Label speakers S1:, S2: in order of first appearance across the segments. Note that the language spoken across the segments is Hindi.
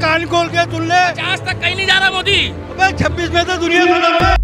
S1: कान खोल के सुन ले,
S2: 50 तक कहीं नहीं जा रहा मोदी।
S1: अबे 26 में तो दुनिया खत्म है।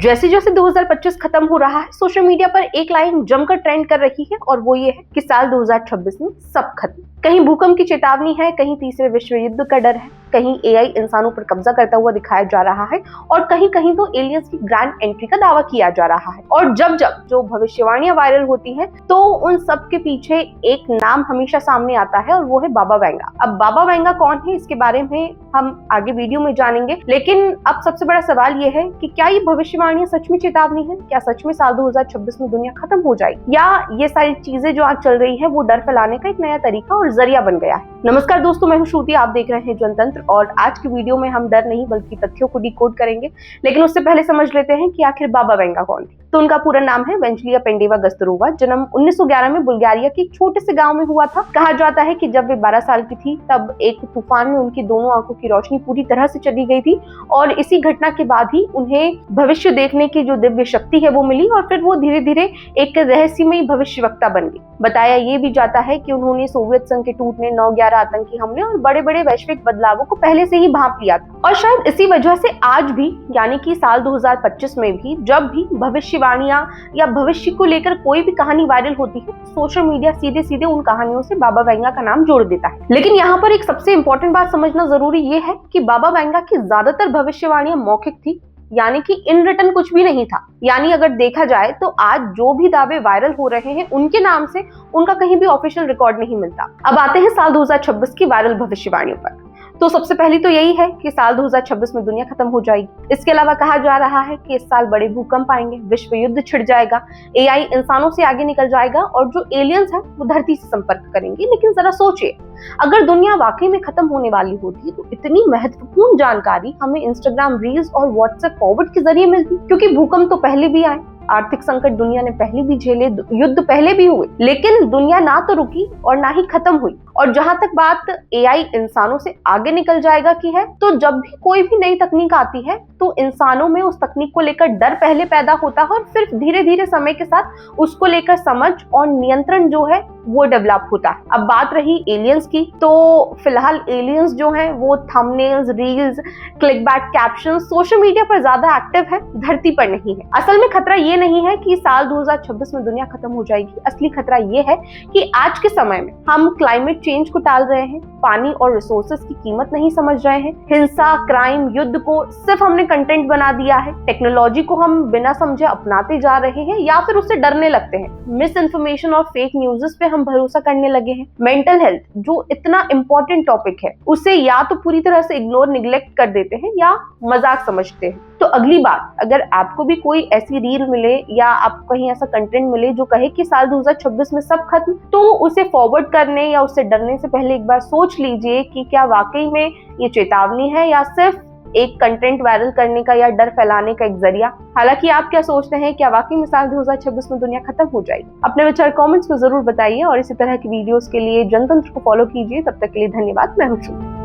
S3: जैसे जैसे 2025 खत्म हो रहा है, सोशल मीडिया पर एक लाइन जमकर ट्रेंड कर रही है और वो ये है कि साल 2026 में सब खत्म। कहीं भूकंप की चेतावनी है, कहीं तीसरे विश्व युद्ध का डर है, कहीं एआई इंसानों पर कब्जा करता हुआ दिखाया जा रहा है और कहीं कहीं तो एलियंस की ग्रैंड एंट्री का दावा किया जा रहा है। और जब जब जो भविष्यवाणियां वायरल होती हैं, तो उन सब के पीछे एक नाम हमेशा सामने आता है और वो है बाबा वेंगा। अब बाबा वेंगा कौन है, इसके बारे में हम आगे वीडियो में जानेंगे, लेकिन अब सबसे बड़ा सवाल ये है कि क्या ये भविष्यवाणियां सच में चेतावनी है? क्या सच में साल 2026 में दुनिया खत्म हो जाएगी, या ये सारी चीजें जो आज चल रही है वो डर फैलाने का एक नया तरीका और जरिया बन गया है? नमस्कार दोस्तों, मैं हूं श्रुति, आप देख रहे हैं जनतंत्र और आज की वीडियो में हम डर नहीं बल्कि तथ्यों को डिकोड करेंगे। लेकिन उससे पहले समझ लेते हैं कि आखिर बाबा वेंगा कौन थे। तो उनका पूरा नाम है वेंचलिया पेंडेवा गस्तरोवा। जन्म 1911 में बुल्गारिया के एक छोटे से गांव में हुआ था। कहा जाता है कि जब वे 12 साल की थी तब एक तूफान में उनकी दोनों आंखों की रोशनी पूरी तरह से चली गई थी और इसी घटना के बाद ही उन्हें भविष्य देखने की जो दिव्य शक्ति है वो मिली और फिर वो धीरे धीरे एक रहस्यमयी भविष्यवक्ता बन गई। बताया ये भी जाता है कि उन्होंने सोवियत संघ के टूटने, 9/11 आतंकी हमले और बड़े बड़े वैश्विक बदलावों को पहले से ही भांप लिया था। और शायद इसी वजह से आज भी यानी कि साल 2025 में भी जब भी भविष्यवाणियां या भविष्य को लेकर कोई भी कहानी वायरल होती है, सोशल मीडिया सीधे सीधे उन कहानियों से बाबा वेंगा का नाम जोड़ देता है। लेकिन यहाँ पर एक सबसे इंपॉर्टेंट बात समझना जरूरी ये है कि बाबा वेंगा की ज्यादातर भविष्यवाणियां मौखिक थी, यानी कि इन रिटन कुछ भी नहीं था। यानी अगर देखा जाए तो आज जो भी दावे वायरल हो रहे हैं उनके नाम से उनका कहीं भी ऑफिशियल रिकॉर्ड नहीं मिलता। अब आते हैं साल 2026 की वायरल भविष्यवाणियों पर। तो सबसे पहली तो यही है कि साल 2026 में दुनिया खत्म हो जाएगी। इसके अलावा कहा जा रहा है कि इस साल बड़े भूकंप आएंगे, विश्व युद्ध छिड़ जाएगा, एआई इंसानों से आगे निकल जाएगा और जो एलियंस हैं वो धरती से संपर्क करेंगे। लेकिन जरा सोचिए, अगर दुनिया वाकई में खत्म होने वाली होती तो इतनी महत्वपूर्ण जानकारी हमें इंस्टाग्राम रील्स और व्हाट्सएप फॉरवर्ड के जरिए मिलती, क्योंकि भूकंप तो पहले भी आए, आर्थिक संकट दुनिया ने पहले भी झेले, युद्ध पहले भी हुए, लेकिन दुनिया ना तो रुकी और ना ही खत्म हुई। और जहां तक बात एआई इंसानों से आगे निकल जाएगा की है, तो जब भी कोई भी नई तकनीक आती है तो इंसानों में उस तकनीक को लेकर डर पहले पैदा होता है और फिर धीरे धीरे समय के साथ उसको लेकर समझ और नियंत्रण जो है वो डेवलप होता है। अब बात रही एलियंस की, तो फिलहाल एलियंस जो हैं वो thumbnails, reels, clickbait caption social media पर ज्यादा एक्टिव है, धरती पर नहीं है। असल में खतरा ये नहीं है कि साल 2026 में दुनिया खत्म हो जाएगी। असली खतरा ये है कि आज के समय में हम क्लाइमेट चेंज को टाल रहे हैं, पानी और रिसोर्सेज की कीमत नहीं समझ रहे हैं, हिंसा, क्राइम, युद्ध को सिर्फ हमने कंटेंट बना दिया है, टेक्नोलॉजी को हम बिना समझे अपनाते जा रहे हैं या फिर उससे डरने लगते हैं, मिस इन्फॉर्मेशन और फेक न्यूज़ पे हम भरोसा करने लगे हैं, मेंटल हेल्थ जो इतना इंपॉर्टेंट टॉपिक है उसे या तो पूरी तरह से इग्नोर, निग्लेक्ट कर देते हैं या मजाक समझते हैं। तो अगली बार अगर आपको भी कोई ऐसी रील मिले या आपको कहीं ऐसा कंटेंट मिले जो कहे कि साल 2026 में सब खत्म, तो उसे फॉरवर्ड करने या उससे डरने से पहले एक बार सोच लीजिए कि क्या वाकई में ये चेतावनी है या सिर्फ एक कंटेंट वायरल करने का या डर फैलाने का एक जरिया। हालांकि आप क्या सोचते हैं, क्या वाकई में साल 2026 में दुनिया खत्म हो जाएगी? अपने विचार कमेंट्स में जरूर बताइए और इसी तरह की वीडियोस के लिए जनतंत्र को फॉलो कीजिए। तब तक के लिए धन्यवाद। मैं हूं श्रुति।